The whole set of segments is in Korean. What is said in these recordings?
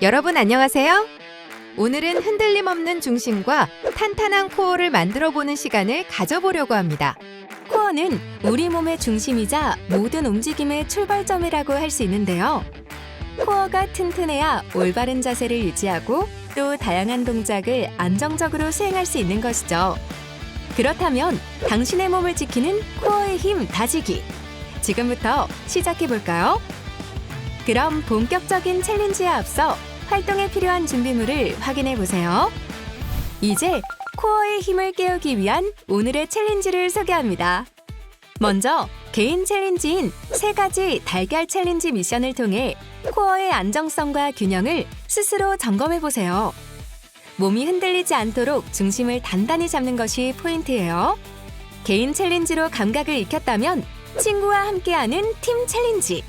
여러분 안녕하세요. 오늘은 흔들림 없는 중심과 탄탄한 코어를 만들어 보는 시간을 가져보려고 합니다. 코어는 우리 몸의 중심이자 모든 움직임의 출발점이라고 할 수 있는데요. 코어가 튼튼해야 올바른 자세를 유지하고 또 다양한 동작을 안정적으로 수행할 수 있는 것이죠. 그렇다면 당신의 몸을 지키는 코어의 힘 다지기. 지금부터 시작해 볼까요? 그럼 본격적인 챌린지에 앞서 활동에 필요한 준비물을 확인해 보세요. 이제 코어의 힘을 깨우기 위한 오늘의 챌린지를 소개합니다. 먼저 개인 챌린지인 3가지 달걀 챌린지 미션을 통해 코어의 안정성과 균형을 스스로 점검해 보세요. 몸이 흔들리지 않도록 중심을 단단히 잡는 것이 포인트예요. 개인 챌린지로 감각을 익혔다면 친구와 함께하는 팀 챌린지.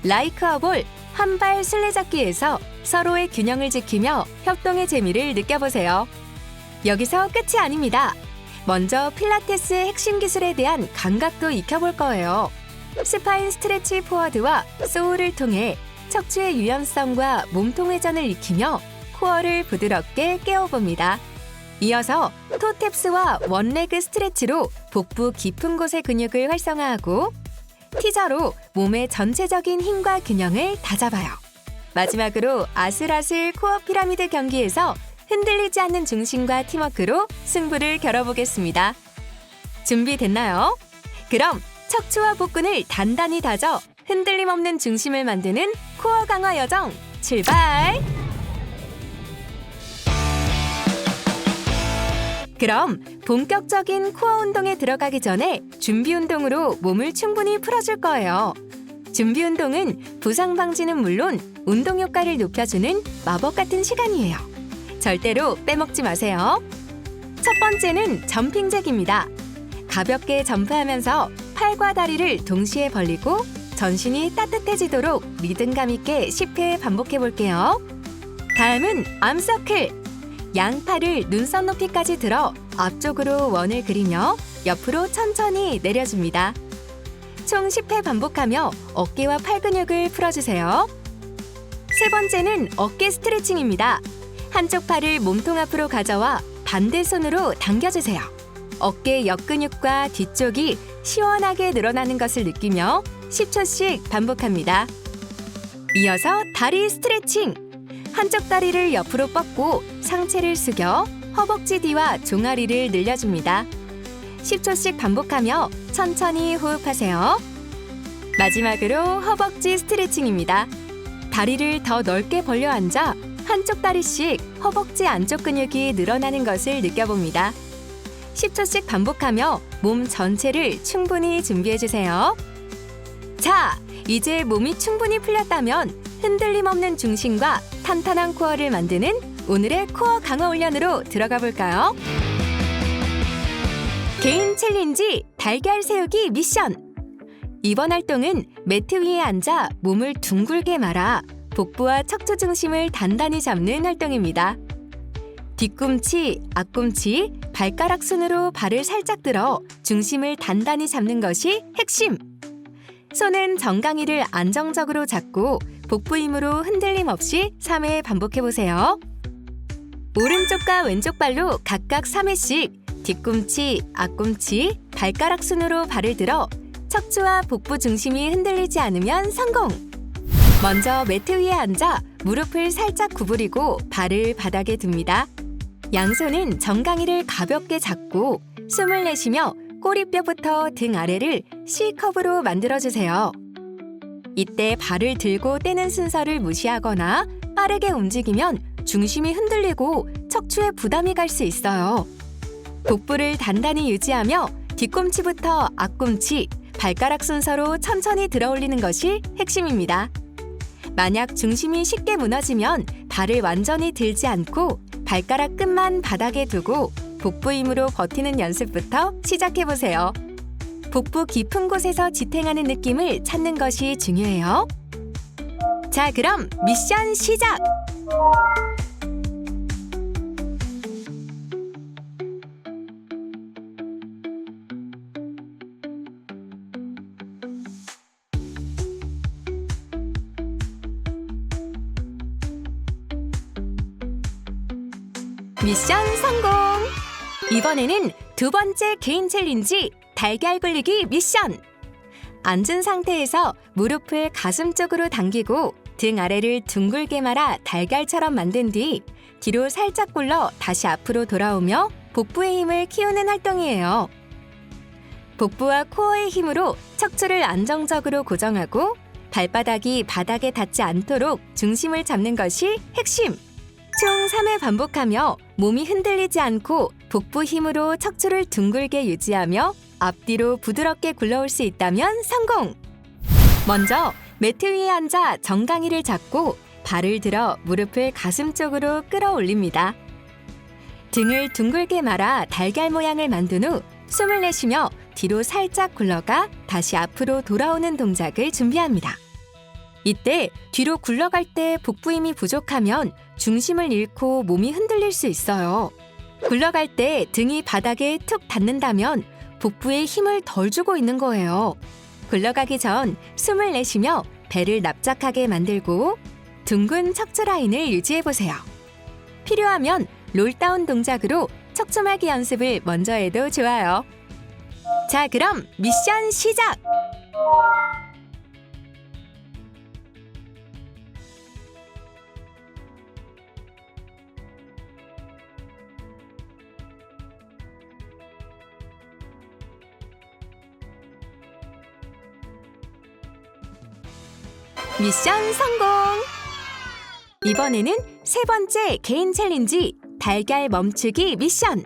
라이크 어볼 한발 술래잡기에서 서로의 균형을 지키며 협동의 재미를 느껴보세요. 여기서 끝이 아닙니다. 먼저 필라테스의 핵심 기술에 대한 감각도 익혀볼 거예요. 스파인 스트레치 포워드와 소울을 통해 척추의 유연성과 몸통 회전을 익히며 코어를 부드럽게 깨워봅니다. 이어서 토탭스와 원레그 스트레치로 복부 깊은 곳의 근육을 활성화하고 티저로 몸의 전체적인 힘과 균형을 다잡아요. 마지막으로 아슬아슬 코어 피라미드 경기에서 흔들리지 않는 중심과 팀워크로 승부를 겨뤄보겠습니다. 준비됐나요? 그럼 척추와 복근을 단단히 다져 흔들림 없는 중심을 만드는 코어 강화 여정 출발! 그럼 본격적인 코어 운동에 들어가기 전에 준비 운동으로 몸을 충분히 풀어줄 거예요. 준비 운동은 부상 방지는 물론 운동 효과를 높여주는 마법 같은 시간이에요. 절대로 빼먹지 마세요. 첫 번째는 점핑잭입니다. 가볍게 점프하면서 팔과 다리를 동시에 벌리고 전신이 따뜻해지도록 리듬감 있게 10회 반복해 볼게요. 다음은 암서클. 양팔을 눈썹 높이까지 들어 앞쪽으로 원을 그리며 옆으로 천천히 내려줍니다. 총 10회 반복하며 어깨와 팔 근육을 풀어주세요. 세 번째는 어깨 스트레칭입니다. 한쪽 팔을 몸통 앞으로 가져와 반대 손으로 당겨주세요. 어깨 옆근육과 뒤쪽이 시원하게 늘어나는 것을 느끼며 10초씩 반복합니다. 이어서 다리 스트레칭. 한쪽 다리를 옆으로 뻗고 상체를 숙여 허벅지 뒤와 종아리를 늘려줍니다. 10초씩 반복하며 천천히 호흡하세요. 마지막으로 허벅지 스트레칭입니다. 다리를 더 넓게 벌려 앉아 한쪽 다리씩 허벅지 안쪽 근육이 늘어나는 것을 느껴봅니다. 10초씩 반복하며 몸 전체를 충분히 준비해주세요. 자, 이제 몸이 충분히 풀렸다면 흔들림 없는 중심과 탄탄한 코어를 만드는 오늘의 코어 강화 훈련으로 들어가 볼까요? 개인 챌린지 달걀 세우기 미션. 이번 활동은 매트 위에 앉아 몸을 둥글게 말아 복부와 척추 중심을 단단히 잡는 활동입니다. 뒤꿈치, 앞꿈치, 발가락 순으로 발을 살짝 들어 중심을 단단히 잡는 것이 핵심. 손은 정강이를 안정적으로 잡고 복부 힘으로 흔들림 없이 3회 반복해보세요. 오른쪽과 왼쪽 발로 각각 3회씩 뒤꿈치, 앞꿈치, 발가락 순으로 발을 들어 척추와 복부 중심이 흔들리지 않으면 성공! 먼저 매트 위에 앉아 무릎을 살짝 구부리고 발을 바닥에 둡니다. 양손은 정강이를 가볍게 잡고 숨을 내쉬며 꼬리뼈부터 등 아래를 C컵으로 만들어주세요. 이때 발을 들고 떼는 순서를 무시하거나 빠르게 움직이면 중심이 흔들리고 척추에 부담이 갈 수 있어요. 복부를 단단히 유지하며 뒤꿈치부터 앞꿈치, 발가락 순서로 천천히 들어올리는 것이 핵심입니다. 만약 중심이 쉽게 무너지면 발을 완전히 들지 않고 발가락 끝만 바닥에 두고 복부 힘으로 버티는 연습부터 시작해보세요. 복부 깊은 곳에서 지탱하는 느낌을 찾는 것이 중요해요. 자, 그럼 미션 시작! 미션 성공! 이번에는 두 번째 개인 챌린지 달걀 굴리기 미션! 앉은 상태에서 무릎을 가슴 쪽으로 당기고 등 아래를 둥글게 말아 달걀처럼 만든 뒤 뒤로 살짝 굴러 다시 앞으로 돌아오며 복부의 힘을 키우는 활동이에요. 복부와 코어의 힘으로 척추를 안정적으로 고정하고 발바닥이 바닥에 닿지 않도록 중심을 잡는 것이 핵심! 총 3회 반복하며 몸이 흔들리지 않고 복부 힘으로 척추를 둥글게 유지하며 앞뒤로 부드럽게 굴러올 수 있다면 성공! 먼저 매트 위에 앉아 정강이를 잡고 발을 들어 무릎을 가슴 쪽으로 끌어올립니다. 등을 둥글게 말아 달걀 모양을 만든 후 숨을 내쉬며 뒤로 살짝 굴러가 다시 앞으로 돌아오는 동작을 준비합니다. 이때 뒤로 굴러갈 때 복부 힘이 부족하면 중심을 잃고 몸이 흔들릴 수 있어요. 굴러갈 때 등이 바닥에 툭 닿는다면 복부에 힘을 덜 주고 있는 거예요. 굴러가기 전 숨을 내쉬며 배를 납작하게 만들고 둥근 척추 라인을 유지해보세요. 필요하면 롤다운 동작으로 척추 말기 연습을 먼저 해도 좋아요. 자, 그럼 미션 시작! 미션 성공! 이번에는 세 번째 개인 챌린지 달걀 멈추기 미션!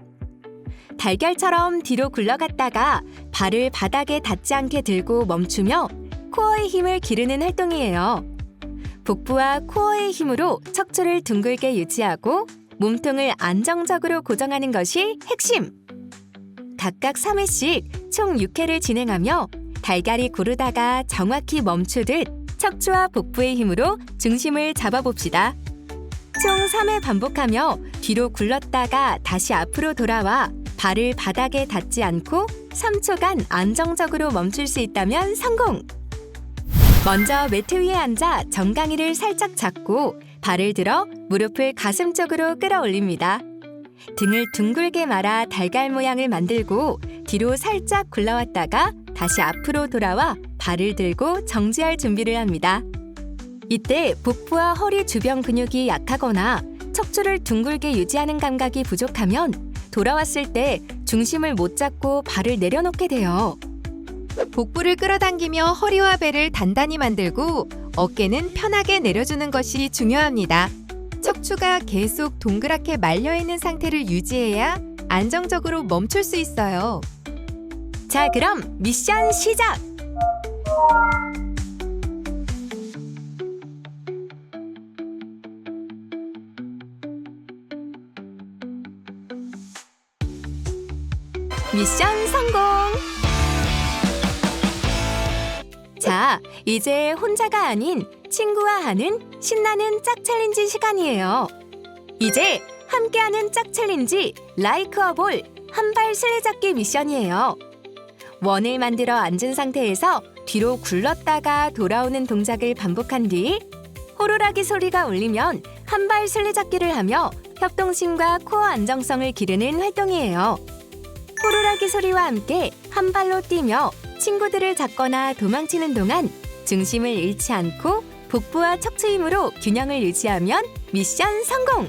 달걀처럼 뒤로 굴러갔다가 발을 바닥에 닿지 않게 들고 멈추며 코어의 힘을 기르는 활동이에요. 복부와 코어의 힘으로 척추를 둥글게 유지하고 몸통을 안정적으로 고정하는 것이 핵심! 각각 3회씩 총 6회를 진행하며 달걀이 구르다가 정확히 멈추듯 척추와 복부의 힘으로 중심을 잡아봅시다. 총 3회 반복하며 뒤로 굴렀다가 다시 앞으로 돌아와 발을 바닥에 닿지 않고 3초간 안정적으로 멈출 수 있다면 성공! 먼저 매트 위에 앉아 정강이를 살짝 잡고 발을 들어 무릎을 가슴 쪽으로 끌어올립니다. 등을 둥글게 말아 달걀 모양을 만들고 뒤로 살짝 굴러왔다가 다시 앞으로 돌아와 발을 들고 정지할 준비를 합니다. 이때 복부와 허리 주변 근육이 약하거나 척추를 둥글게 유지하는 감각이 부족하면 돌아왔을 때 중심을 못 잡고 발을 내려놓게 돼요. 복부를 끌어당기며 허리와 배를 단단히 만들고 어깨는 편하게 내려주는 것이 중요합니다. 척추가 계속 동그랗게 말려있는 상태를 유지해야 안정적으로 멈출 수 있어요. 자, 그럼 미션 시작! 미션 성공! 자, 이제 혼자가 아닌 친구와 하는 신나는 짝 챌린지 시간이에요. 이제 함께하는 짝 챌린지 라이크 어 볼 한발 술래잡기 미션이에요. 원을 만들어 앉은 상태에서 뒤로 굴렀다가 돌아오는 동작을 반복한 뒤 호루라기 소리가 울리면 한발 술래잡기를 하며 협동심과 코어 안정성을 기르는 활동이에요. 호루라기 소리와 함께 한 발로 뛰며 친구들을 잡거나 도망치는 동안 중심을 잃지 않고 복부와 척추 힘으로 균형을 유지하면 미션 성공!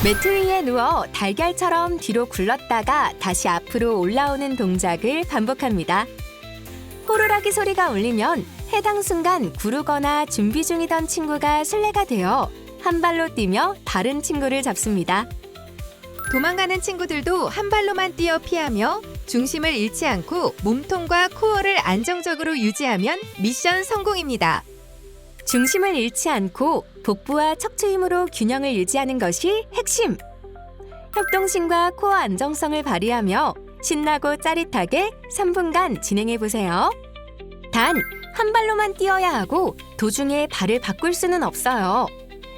매트 위에 누워 달걀처럼 뒤로 굴렀다가 다시 앞으로 올라오는 동작을 반복합니다. 호루라기 소리가 울리면 해당 순간 구르거나 준비 중이던 친구가 술래가 되어 한 발로 뛰며 다른 친구를 잡습니다. 도망가는 친구들도 한 발로만 뛰어 피하며 중심을 잃지 않고 몸통과 코어를 안정적으로 유지하면 미션 성공입니다. 중심을 잃지 않고 복부와 척추 힘으로 균형을 유지하는 것이 핵심! 협동심과 코어 안정성을 발휘하며 신나고 짜릿하게 3분간 진행해보세요. 단, 한 발로만 뛰어야 하고 도중에 발을 바꿀 수는 없어요.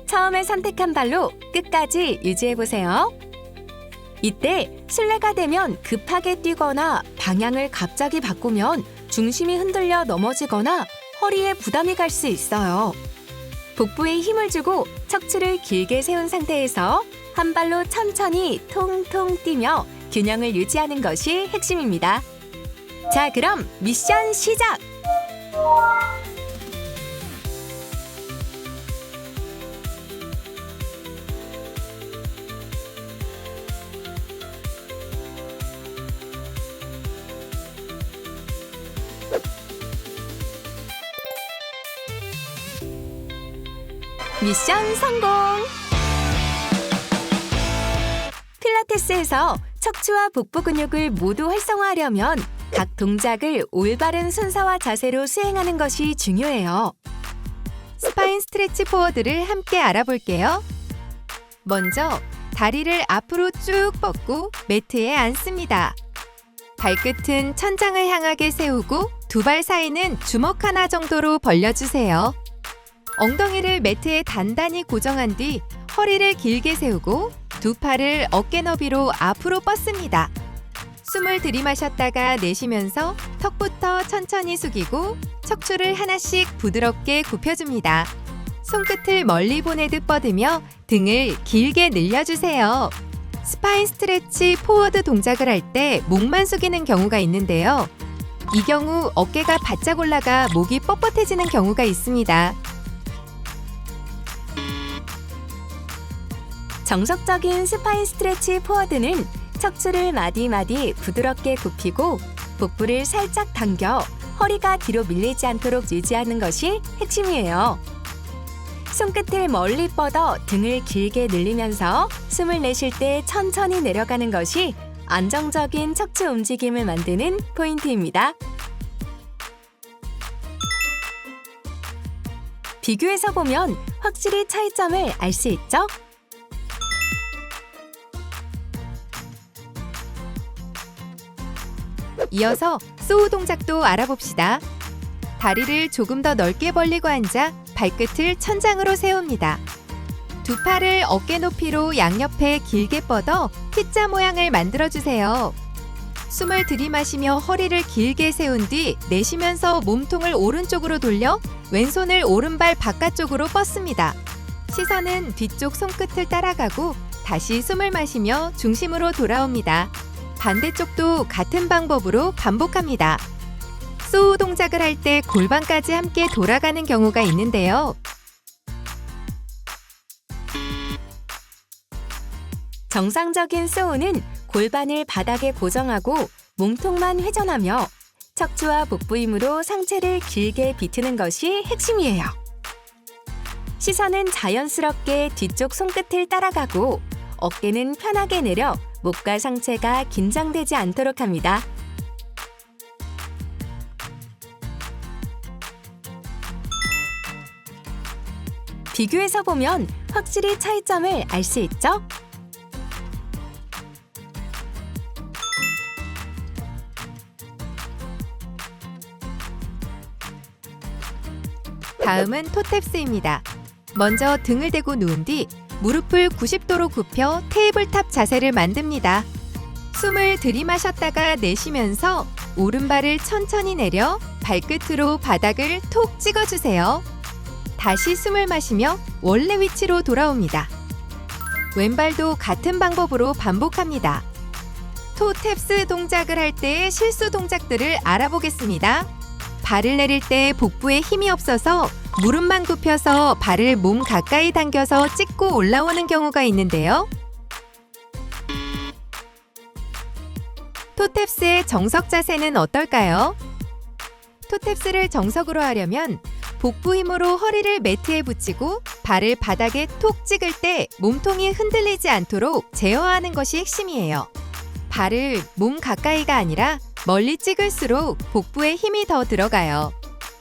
처음에 선택한 발로 끝까지 유지해보세요. 이때 술래가 되면 급하게 뛰거나 방향을 갑자기 바꾸면 중심이 흔들려 넘어지거나 허리에 부담이 갈 수 있어요. 복부에 힘을 주고 척추를 길게 세운 상태에서 한 발로 천천히 통통 뛰며 균형을 유지하는 것이 핵심입니다. 자, 그럼 미션 시작! 미션 성공! 필라테스에서 척추와 복부 근육을 모두 활성화하려면 각 동작을 올바른 순서와 자세로 수행하는 것이 중요해요. 스파인 스트레치 포워드를 함께 알아볼게요. 먼저 다리를 앞으로 쭉 뻗고 매트에 앉습니다. 발끝은 천장을 향하게 세우고 두 발 사이는 주먹 하나 정도로 벌려주세요. 엉덩이를 매트에 단단히 고정한 뒤 허리를 길게 세우고 두 팔을 어깨 너비로 앞으로 뻗습니다. 숨을 들이마셨다가 내쉬면서 턱부터 천천히 숙이고 척추를 하나씩 부드럽게 굽혀줍니다. 손끝을 멀리 보내듯 뻗으며 등을 길게 늘려주세요. 스파인 스트레치 포워드 동작을 할 때 목만 숙이는 경우가 있는데요. 이 경우 어깨가 바짝 올라가 목이 뻣뻣해지는 경우가 있습니다. 정석적인 스파인 스트레치 포워드는 척추를 마디마디 부드럽게 굽히고 복부를 살짝 당겨 허리가 뒤로 밀리지 않도록 유지하는 것이 핵심이에요. 손끝을 멀리 뻗어 등을 길게 늘리면서 숨을 내쉴 때 천천히 내려가는 것이 안정적인 척추 움직임을 만드는 포인트입니다. 비교해서 보면 확실히 차이점을 알 수 있죠? 이어서 소우 동작도 알아봅시다. 다리를 조금 더 넓게 벌리고 앉아 발끝을 천장으로 세웁니다. 두 팔을 어깨 높이로 양옆에 길게 뻗어 T자 모양을 만들어주세요. 숨을 들이마시며 허리를 길게 세운 뒤 내쉬면서 몸통을 오른쪽으로 돌려 왼손을 오른발 바깥쪽으로 뻗습니다. 시선은 뒤쪽 손끝을 따라가고 다시 숨을 마시며 중심으로 돌아옵니다. 반대쪽도 같은 방법으로 반복합니다. 소우 동작을 할 때 골반까지 함께 돌아가는 경우가 있는데요. 정상적인 소우는 골반을 바닥에 고정하고 몸통만 회전하며 척추와 복부 힘으로 상체를 길게 비트는 것이 핵심이에요. 시선은 자연스럽게 뒤쪽 손끝을 따라가고 어깨는 편하게 내려 목과 상체가 긴장되지 않도록 합니다. 비교해서 보면 확실히 차이점을 알 수 있죠? 다음은 토탭스입니다. 먼저 등을 대고 누운 뒤 무릎을 90도로 굽혀 테이블탑 자세를 만듭니다. 숨을 들이마셨다가 내쉬면서 오른발을 천천히 내려 발끝으로 바닥을 톡 찍어주세요. 다시 숨을 마시며 원래 위치로 돌아옵니다. 왼발도 같은 방법으로 반복합니다. 토탭스 동작을 할 때의 실수 동작들을 알아보겠습니다. 발을 내릴 때 복부에 힘이 없어서 무릎만 굽혀서 발을 몸 가까이 당겨서 찍고 올라오는 경우가 있는데요. 토탭스의 정석 자세는 어떨까요? 토탭스를 정석으로 하려면 복부 힘으로 허리를 매트에 붙이고 발을 바닥에 톡 찍을 때 몸통이 흔들리지 않도록 제어하는 것이 핵심이에요. 발을 몸 가까이가 아니라 멀리 찍을수록 복부에 힘이 더 들어가요.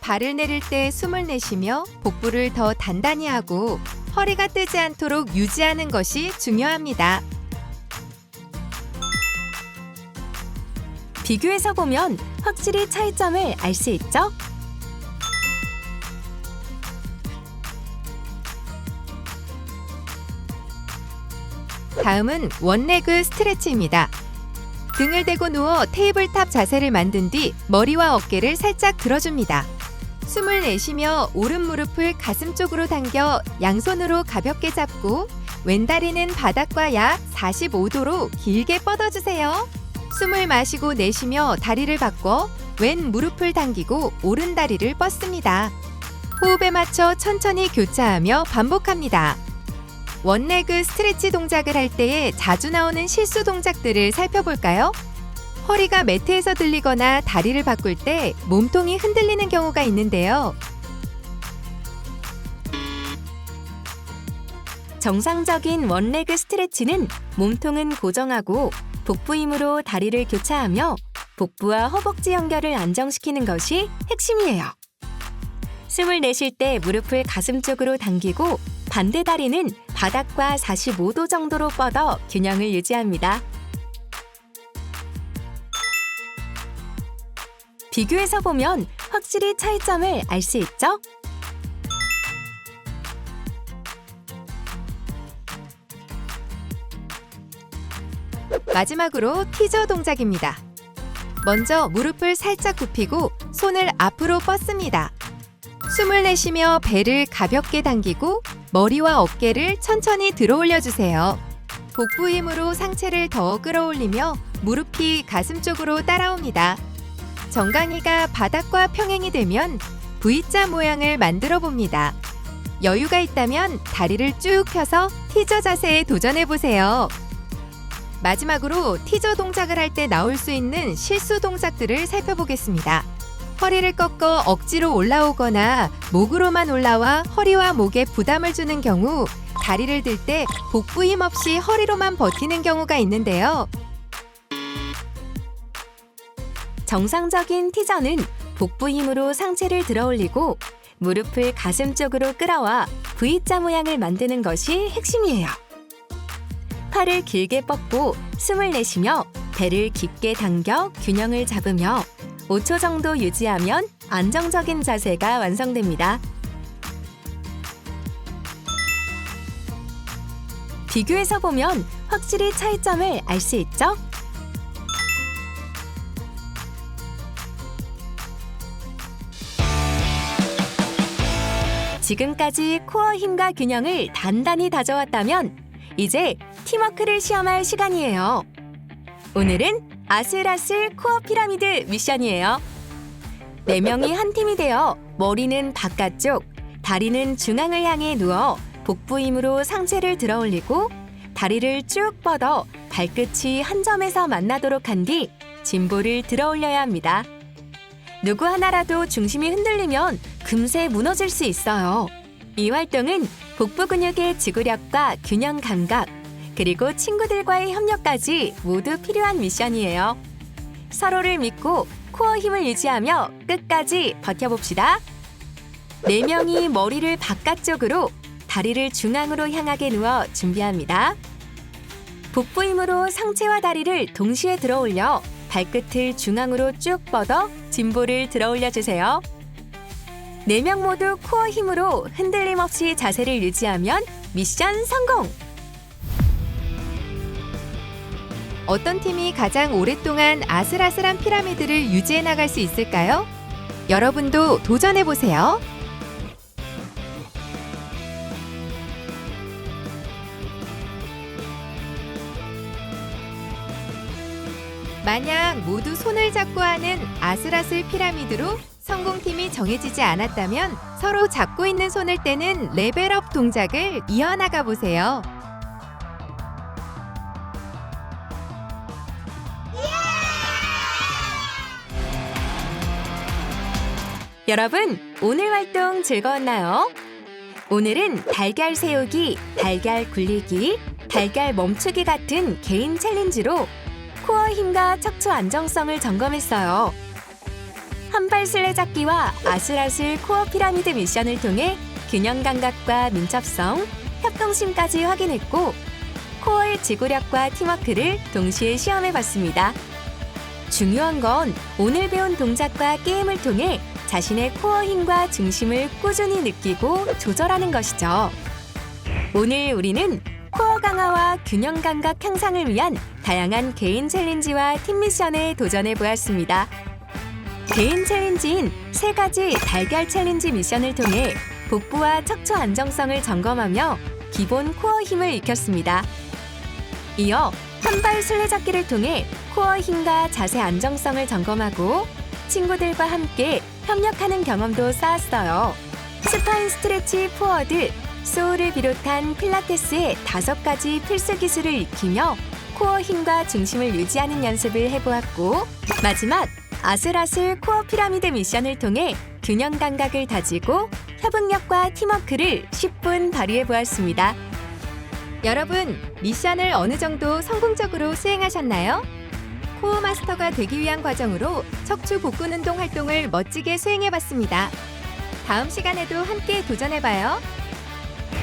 발을 내릴 때 숨을 내쉬며 복부를 더 단단히 하고 허리가 뜨지 않도록 유지하는 것이 중요합니다. 비교해서 보면 확실히 차이점을 알 수 있죠? 다음은 원레그 스트레치입니다. 등을 대고 누워 테이블탑 자세를 만든 뒤 머리와 어깨를 살짝 들어줍니다. 숨을 내쉬며 오른 무릎을 가슴 쪽으로 당겨 양손으로 가볍게 잡고 왼다리는 바닥과 약 45도로 길게 뻗어주세요. 숨을 마시고 내쉬며 다리를 바꿔 왼 무릎을 당기고 오른 다리를 뻗습니다. 호흡에 맞춰 천천히 교차하며 반복합니다. 원레그 스트레치 동작을 할 때에 자주 나오는 실수 동작들을 살펴볼까요? 허리가 매트에서 들리거나 다리를 바꿀 때 몸통이 흔들리는 경우가 있는데요. 정상적인 원레그 스트레치는 몸통은 고정하고 복부 힘으로 다리를 교차하며 복부와 허벅지 연결을 안정시키는 것이 핵심이에요. 숨을 내쉴 때 무릎을 가슴 쪽으로 당기고 반대 다리는 바닥과 45도 정도로 뻗어 균형을 유지합니다. 비교해서 보면 확실히 차이점을 알 수 있죠? 마지막으로 티저 동작입니다. 먼저 무릎을 살짝 굽히고 손을 앞으로 뻗습니다. 숨을 내쉬며 배를 가볍게 당기고 머리와 어깨를 천천히 들어 올려주세요. 복부 힘으로 상체를 더 끌어올리며 무릎이 가슴 쪽으로 따라옵니다. 정강이가 바닥과 평행이 되면 V자 모양을 만들어 봅니다. 여유가 있다면 다리를 쭉 펴서 티저 자세에 도전해 보세요. 마지막으로 티저 동작을 할 때 나올 수 있는 실수 동작들을 살펴보겠습니다. 허리를 꺾어 억지로 올라오거나 목으로만 올라와 허리와 목에 부담을 주는 경우 다리를 들 때 복부 힘 없이 허리로만 버티는 경우가 있는데요. 정상적인 티저는 복부 힘으로 상체를 들어 올리고 무릎을 가슴 쪽으로 끌어와 V자 모양을 만드는 것이 핵심이에요. 팔을 길게 뻗고 숨을 내쉬며 배를 깊게 당겨 균형을 잡으며 5초 정도 유지하면 안정적인 자세가 완성됩니다. 비교해서 보면 확실히 차이점을 알 수 있죠? 지금까지 코어 힘과 균형을 단단히 다져왔다면 이제 팀워크를 시험할 시간이에요. 오늘은 아슬아슬 코어 피라미드 미션이에요. 4명이 한 팀이 되어 머리는 바깥쪽, 다리는 중앙을 향해 누워 복부 힘으로 상체를 들어 올리고 다리를 쭉 뻗어 발끝이 한 점에서 만나도록 한 뒤 짐볼을 들어 올려야 합니다. 누구 하나라도 중심이 흔들리면 금세 무너질 수 있어요. 이 활동은 복부 근육의 지구력과 균형 감각, 그리고 친구들과의 협력까지 모두 필요한 미션이에요. 서로를 믿고 코어 힘을 유지하며 끝까지 버텨봅시다. 4명이 머리를 바깥쪽으로, 다리를 중앙으로 향하게 누워 준비합니다. 복부 힘으로 상체와 다리를 동시에 들어 올려 발끝을 중앙으로 쭉 뻗어 짐볼을 들어 올려주세요. 4명 모두 코어 힘으로 흔들림 없이 자세를 유지하면 미션 성공! 어떤 팀이 가장 오랫동안 아슬아슬한 피라미드를 유지해 나갈 수 있을까요? 여러분도 도전해보세요. 만약 모두 손을 잡고 하는 아슬아슬 피라미드로 성공팀이 정해지지 않았다면 서로 잡고 있는 손을 떼는 레벨업 동작을 이어나가 보세요. 여러분, 오늘 활동 즐거웠나요? 오늘은 달걀 세우기, 달걀 굴리기, 달걀 멈추기 같은 개인 챌린지로 코어 힘과 척추 안정성을 점검했어요. 한발 술래잡기와 아슬아슬 코어 피라미드 미션을 통해 균형 감각과 민첩성, 협동심까지 확인했고 코어의 지구력과 팀워크를 동시에 시험해봤습니다. 중요한 건 오늘 배운 동작과 게임을 통해 자신의 코어 힘과 중심을 꾸준히 느끼고 조절하는 것이죠. 오늘 우리는 코어 강화와 균형 감각 향상을 위한 다양한 개인 챌린지와 팀 미션에 도전해 보았습니다. 개인 챌린지인 3가지 달걀 챌린지 미션을 통해 복부와 척추 안정성을 점검하며 기본 코어 힘을 익혔습니다. 이어 한발 술래잡기를 통해 코어 힘과 자세 안정성을 점검하고 친구들과 함께 협력하는 경험도 쌓았어요. 스파인 스트레치 포워드, 소울을 비롯한 필라테스의 5가지 필수 기술을 익히며 코어 힘과 중심을 유지하는 연습을 해보았고, 마지막 아슬아슬 코어 피라미드 미션을 통해 균형 감각을 다지고 협응력과 팀워크를 10분 발휘해보았습니다. 여러분, 미션을 어느 정도 성공적으로 수행하셨나요? 코어 마스터가 되기 위한 과정으로 척추 복근 운동 활동을 멋지게 수행해봤습니다. 다음 시간에도 함께 도전해봐요.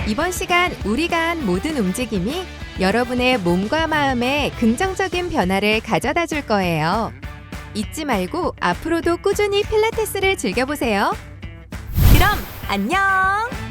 이번 시간 우리가 한 모든 움직임이 여러분의 몸과 마음에 긍정적인 변화를 가져다 줄 거예요. 잊지 말고 앞으로도 꾸준히 필라테스를 즐겨보세요. 그럼 안녕!